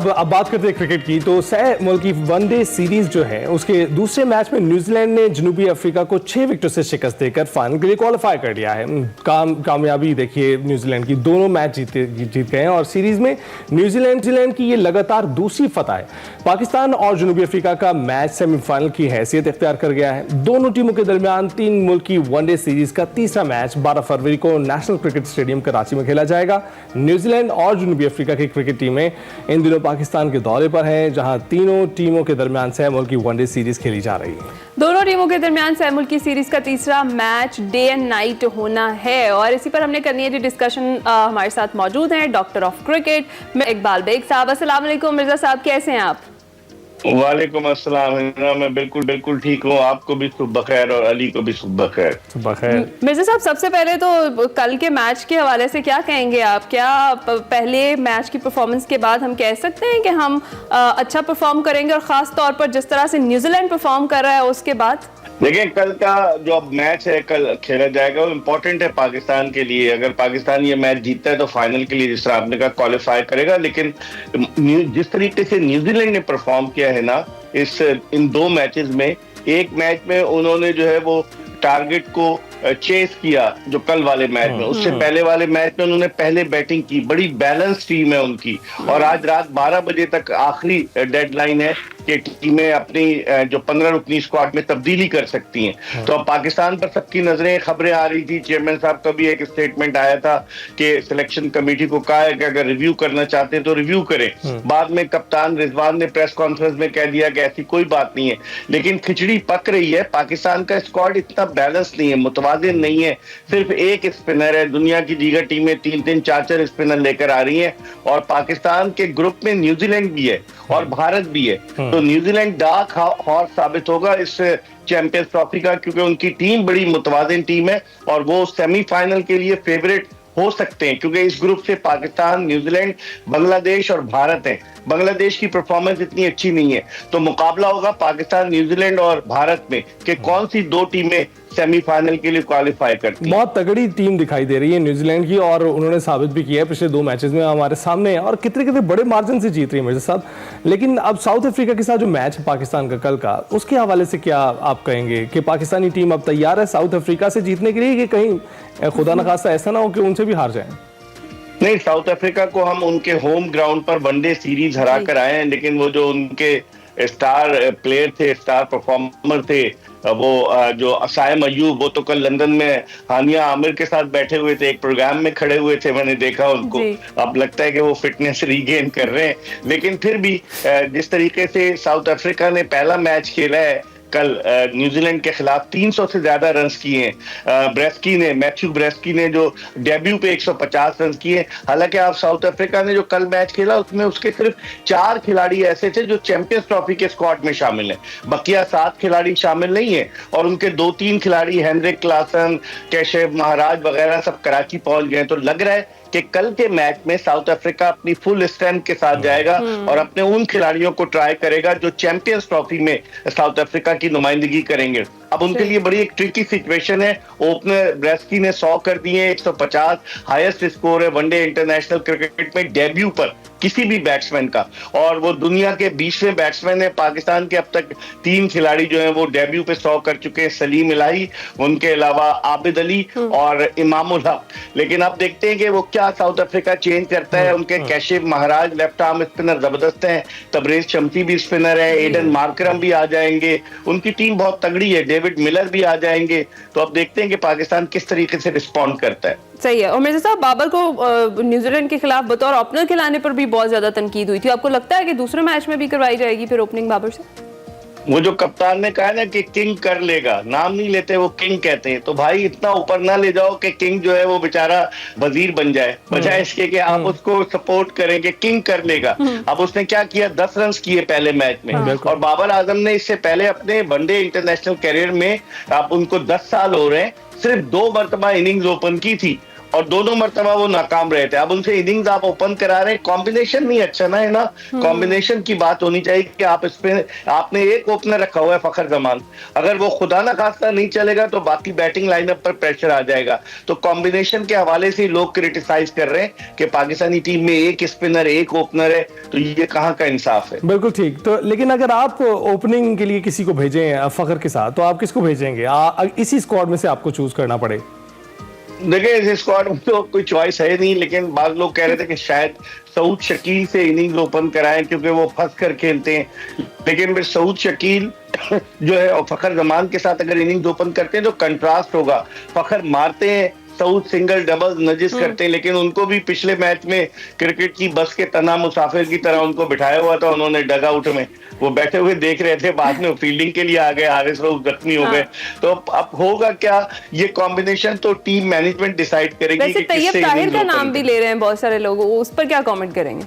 अब बात करते हैं क्रिकेट की। तो सह मुल्की वनडे सीरीज जो है उसके दूसरे मैच में न्यूजीलैंड ने जनूबी अफ्रीका को 6 विकेटों से शिकस्त देकर फाइनल के लिए क्वालिफाई कर लिया है। कामयाबी देखिए न्यूजीलैंड की, दोनों मैच जीत गए हैं और सीरीज में न्यूजीलैंड की ये लगातार दूसरी फतह है। पाकिस्तान और जनूबी अफ्रीका का मैच सेमीफाइनल की हैसियत इख्तियार कर गया है। दोनों टीमों के दरमियान 3 मुल्की वनडे सीरीज का तीसरा मैच 12 फरवरी को नेशनल क्रिकेट स्टेडियम कराची में खेला जाएगा। न्यूजीलैंड और जनूबी अफ्रीका की क्रिकेट टीमें इन दिनों पाकिस्तान के दौरे पर हैं, जहां तीनों टीमों के दरमियान सह मुल्की वनडे सीरीज खेली जा रही है। दोनों टीमों के दरमियान सह मुल्की सीरीज का तीसरा मैच डे एंड नाइट होना है और इसी पर हमने करनी है जो डिस्कशन। हमारे साथ मौजूद हैं doctor of cricket Iqbal Baig साहब। अस्सलाम वालेकुम मिर्जा साहब, कैसे हैं आप? वालेकुम अस्सलाम। मैं बिल्कुल ठीक हूँ। आपको भी सुबह खैर और अली को भी सुबह खैर। मिर्जा साहब, सबसे पहले तो कल के मैच के हवाले से क्या कहेंगे आप? क्या पहले मैच की परफॉर्मेंस के बाद हम कह सकते हैं कि हम अच्छा परफॉर्म करेंगे और खास तौर पर जिस तरह से न्यूजीलैंड परफॉर्म कर रहा है उसके बाद? देखिए, कल का जो मैच है कल खेला जाएगा वो इम्पोर्टेंट है पाकिस्तान के लिए। अगर पाकिस्तान ये मैच जीतता है तो फाइनल के लिए, जिस तरह आपने कहा, क्वालिफाई करेगा। लेकिन जिस तरीके से न्यूजीलैंड ने परफॉर्म किया है ना इन 2 मैचेस में, एक मैच में उन्होंने जो है वो टारगेट को चेस किया जो कल वाले मैच में, उससे पहले वाले मैच में उन्होंने पहले बैटिंग की। बड़ी बैलेंस टीम है उनकी और आज रात 12 बजे तक आखिरी डेडलाइन है कि टीमें अपनी जो 15 रुकनी स्क्वाड में तब्दीली कर सकती हैं। तो अब पाकिस्तान पर सबकी नजरें, खबरें आ रही थी, चेयरमैन साहब का भी एक स्टेटमेंट आया था कि सिलेक्शन कमेटी को कहा है कि अगर रिव्यू करना चाहते हैं तो रिव्यू करें। बाद में कप्तान रिजवान ने प्रेस कॉन्फ्रेंस में कह दिया कि ऐसी कोई बात नहीं है। लेकिन खिचड़ी पक रही है। पाकिस्तान का स्क्वाड इतना बैलेंस नहीं है, मुतवाज़िन नहीं है। सिर्फ एक स्पिनर है। दुनिया की दीगर टीमें 3-3, 4-4 स्पिनर लेकर आ रही हैं और पाकिस्तान के ग्रुप में न्यूजीलैंड भी है और भारत भी है। तो न्यूजीलैंड डार्क हॉर्स साबित होगा इस चैंपियंस ट्रॉफी का, क्योंकि उनकी टीम बड़ी मुतवाज़िन टीम है और वो सेमीफाइनल के लिए फेवरेट हो सकते हैं, क्योंकि इस ग्रुप से पाकिस्तान, न्यूजीलैंड, बांग्लादेश और भारत है। बांग्लादेश की परफॉर्मेंस इतनी अच्छी नहीं है, तो मुकाबला होगा पाकिस्तान, न्यूजीलैंड और भारत में कि कौन सी 2 टीमें सेमीफाइनल के लिए क्वालिफाई करती है। बहुत तगड़ी टीम दिखाई दे रही है न्यूजीलैंड की और उन्होंने साबित भी किया है पिछले 2 मैचेस में हमारे सामने, और कितने बड़े मार्जिन से जीत रही है मिर्जा साहब। लेकिन अब साउथ अफ्रीका के साथ जो मैच है पाकिस्तान का कल का, उसके हवाले से क्या आप कहेंगे कि पाकिस्तानी टीम अब तैयार है साउथ अफ्रीका से जीतने के लिए, कि कहीं खुदा न खास्ता ऐसा ना हो कि उनसे भी हार जाए? नहीं, साउथ अफ्रीका को हम उनके होम ग्राउंड पर वनडे सीरीज हरा कर आए हैं, लेकिन वो जो उनके स्टार प्लेयर थे, स्टार परफॉर्मर थे, वो जो असायम अयूब, वो तो कल लंदन में हानिया आमिर के साथ बैठे हुए थे, एक प्रोग्राम में खड़े हुए थे, मैंने देखा उनको। अब लगता है कि वो फिटनेस रीगेन कर रहे हैं। लेकिन फिर भी जिस तरीके से साउथ अफ्रीका ने पहला मैच खेला है कल न्यूजीलैंड के खिलाफ, 300 से ज्यादा रन्स किए हैं। मैथ्यू ब्रेस्की ने जो डेब्यू पे 150 रन किए। हालांकि आप साउथ अफ्रीका ने जो कल मैच खेला उसमें उसके सिर्फ 4 खिलाड़ी ऐसे थे जो चैंपियंस ट्रॉफी के स्क्वाड में शामिल हैं, बकिया 7 खिलाड़ी शामिल नहीं है। और उनके 2-3 खिलाड़ी हेनरिक क्लासन, कैशव महाराज वगैरह सब कराची पहुंच गए। तो लग रहा है कि कल के मैच में साउथ अफ्रीका अपनी फुल स्ट्रेंथ के साथ जाएगा और अपने उन खिलाड़ियों को ट्राई करेगा जो चैंपियंस ट्रॉफी में साउथ अफ्रीका की नुमाइंदगी करेंगे। अब उनके लिए बड़ी एक ट्रिकी सिचुएशन है। ओपनर ब्रेस्की ने 100 कर दिए, 150 हाईएस्ट स्कोर है वनडे इंटरनेशनल क्रिकेट में डेब्यू पर किसी भी बैट्समैन का, और वो दुनिया के 20वें बैट्समैन है। पाकिस्तान के अब तक 3 खिलाड़ी जो हैं वो डेब्यू पे 100 कर चुके हैं, सलीम इलाही, उनके अलावा आबिद अली और इमामुल हक। लेकिन अब देखते हैं कि वो क्या साउथ अफ्रीका चेंज करता है। उनके कैशिफ महाराज लेफ्ट आर्म स्पिनर जबरदस्त हैं, तबरेज शम्सी भी स्पिनर है, एडन मार्करम भी आ जाएंगे, उनकी टीम बहुत तगड़ी है, डेविड मिलर भी आ जाएंगे। तो अब देखते हैं कि पाकिस्तान किस तरीके से रिस्पॉन्ड करता है। सही है। और मिर्जा साहब, बाबर को न्यूजीलैंड के खिलाफ बतौर ओपनर खिलाने पर भी बहुत ज्यादा तनकीद हुई थी। आपको लगता है कि दूसरे मैच में भी करवाई जाएगी फिर ओपनिंग बाबर से? वो जो कप्तान ने कहा ना कि किंग कर लेगा, नाम नहीं लेते, वो किंग कहते हैं। तो भाई इतना ऊपर ना ले जाओ कि किंग जो है वो बेचारा वजीर बन जाए, बजाय इसके कि आप उसको सपोर्ट करेंगे। किंग कर लेगा। अब उसने क्या किया, 10 रन किए पहले मैच में। और बाबर आजम ने इससे पहले अपने वनडे इंटरनेशनल कैरियर में, आप उनको 10 साल हो रहे हैं, सिर्फ 2 मरतबा इनिंग्स ओपन की थी और दोनों मरतबा वो नाकाम रहे थे। अब उनसे इनिंग्स आप ओपन करा रहे हैं, कॉम्बिनेशन नहीं अच्छा ना है ना, कॉम्बिनेशन की बात होनी चाहिए कि आप इस पे आपने एक ओपनर रखा हुआ है फखर जमान, अगर वो खुदा ना खास्ता नहीं चलेगा तो बाकी बैटिंग लाइनअप पर प्रेशर आ जाएगा। तो कॉम्बिनेशन के हवाले से लोग क्रिटिसाइज कर रहे हैं कि पाकिस्तानी टीम में एक स्पिनर एक ओपनर है, तो ये कहाँ का इंसाफ है। बिल्कुल ठीक। तो लेकिन अगर आप ओपनिंग के लिए किसी को भेजें फखर के साथ, तो आप किसको भेजेंगे? इसी स्क्वाड में से आपको चूज करना पड़े। देखिए इस स्क्वाड में तो कोई चॉइस है नहीं, लेकिन बाद लोग कह रहे थे कि शायद सऊद शकील से इनिंग्स ओपन कराएं क्योंकि वो फंस कर खेलते हैं, लेकिन फिर सऊद शकील जो है और फखर जमान के साथ अगर इनिंग्स ओपन करते हैं तो कंट्रास्ट होगा। फखर मारते हैं, सऊद सिंगल डबल नजिस करते हैं, लेकिन उनको भी पिछले मैच में क्रिकेट की बस के तना मुसाफिर की तरह उनको बिठाया हुआ था उन्होंने डग आउट में, वो बैठे हुए देख रहे थे, बाद में फील्डिंग के लिए आ गए, हारिस रऊफ जख्मी हो गए। तो अब होगा क्या, ये कॉम्बिनेशन तो टीम मैनेजमेंट डिसाइड करेगी। वैसे तैयब ताहिर का नाम भी ले रहे हैं बहुत सारे लोग, उस पर क्या कमेंट करेंगे?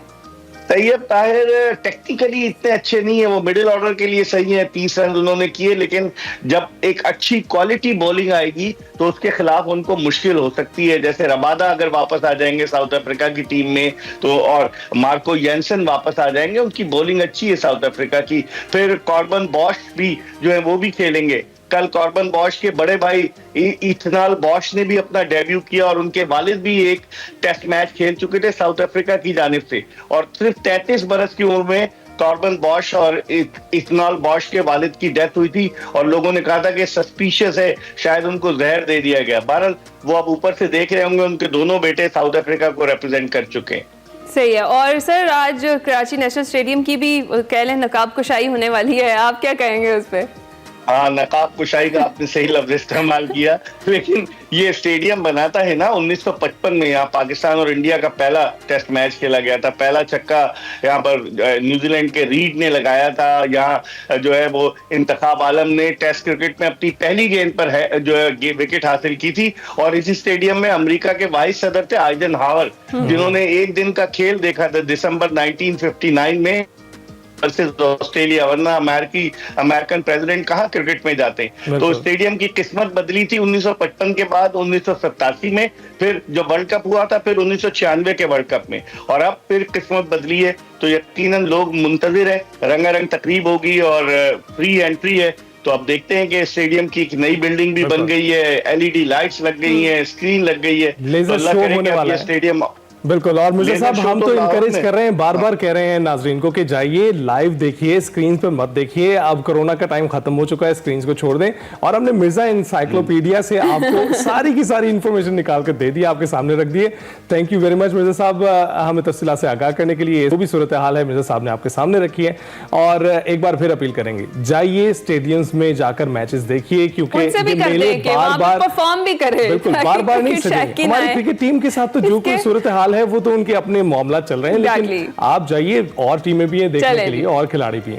तैयब ताहिर टेक्निकली इतने अच्छे नहीं है, वो मिडिल ऑर्डर के लिए सही है, 30 रन उन्होंने किए, लेकिन जब एक अच्छी क्वालिटी बॉलिंग आएगी तो उसके खिलाफ उनको मुश्किल हो सकती है। जैसे रबादा अगर वापस आ जाएंगे साउथ अफ्रीका की टीम में तो, और मार्को जेनसन वापस आ जाएंगे, उनकी बॉलिंग अच्छी है साउथ अफ्रीका की। फिर कॉर्बन बॉश भी जो है वो भी खेलेंगे। कल कॉर्बन बॉश के बड़े भाई इथनाल बॉश ने भी अपना डेब्यू किया और उनके वालिद भी एक टेस्ट मैच खेल चुके थे साउथ अफ्रीका की जानिब से, और सिर्फ 33 बरस की उम्र में कॉर्बन बॉश और इथनाल बॉश के वालिद की डेथ हुई थी और लोगों ने कहा था कि सस्पिशियस है, शायद उनको जहर दे दिया गया। बहरहाल वो अब ऊपर से देख रहे होंगे, उनके दोनों बेटे साउथ अफ्रीका को रिप्रेजेंट कर चुके हैं। सही है। और सर आज कराची नेशनल स्टेडियम की भी कह लें नकाब कुशाई होने वाली है, आप क्या कहेंगे उस पर? हाँ, नकाब कुशाई का आपने सही लफ्ज इस्तेमाल किया, लेकिन ये स्टेडियम बनाता है ना 1955 में, यहाँ पाकिस्तान और इंडिया का पहला टेस्ट मैच खेला गया था। पहला छक्का यहाँ पर न्यूजीलैंड के रीड ने लगाया था। यहाँ जो है वो इंतखाब आलम ने टेस्ट क्रिकेट में अपनी पहली गेंद पर है जो है विकेट हासिल की थी, और इसी स्टेडियम में अमेरिका के वाइस सदर थे आइजनहावर, जिन्होंने एक दिन का खेल देखा था दिसंबर 1959 में वर्सेस ऑस्ट्रेलिया, वरना अमेरिकन प्रेसिडेंट कहाँ क्रिकेट में जाते हैं। तो स्टेडियम की किस्मत बदली थी 1955 के बाद 1987 में, फिर जो वर्ल्ड कप हुआ था, फिर 1996 के वर्ल्ड कप में, और अब फिर किस्मत बदली है। तो यकीनन लोग मुंतजिर है, रंगारंग तकरीब होगी और फ्री एंट्री है। तो अब देखते हैं कि स्टेडियम की एक नई बिल्डिंग भी बन गई है, एलईडी लाइट्स लग गई हैं, स्क्रीन लग गई है, लेजर तो अल्लाह शो करे होने कि वाला ये है। स्टेडियम बिल्कुल। और मिर्जा साहब हम तो इनकरेज कर रहे हैं, बार बार कह रहे हैं नाजरीन को कि जाइए लाइव देखिए, स्क्रीन पे मत देखिए। अब कोरोना का टाइम खत्म हो चुका है, स्क्रीन को छोड़ दें। और हमने मिर्जा इंसाइक्लोपीडिया से आपको सारी की सारी इंफॉर्मेशन निकाल कर दे दी, आपके सामने रख दिए। Thank you very much Mirza साहब, हमें तफसीला से आगाह करने के लिए। जो भी सूरत हाल है मिर्जा साहब ने आपके सामने रखी है, और एक बार फिर अपील करेंगे, जाइए स्टेडियम्स में जाकर मैचेस देखिए, क्योंकि बार परफॉर्म भी करें, बिल्कुल बार बार नहीं सकेंगे। हमारी क्रिकेट टीम के साथ तो जो कोई सूरत हाल है वो तो उनके अपने मामला चल रहे हैं, लेकिन आप जाइए, और टीमें भी हैं देखने के लिए, और खिलाड़ी भी हैं।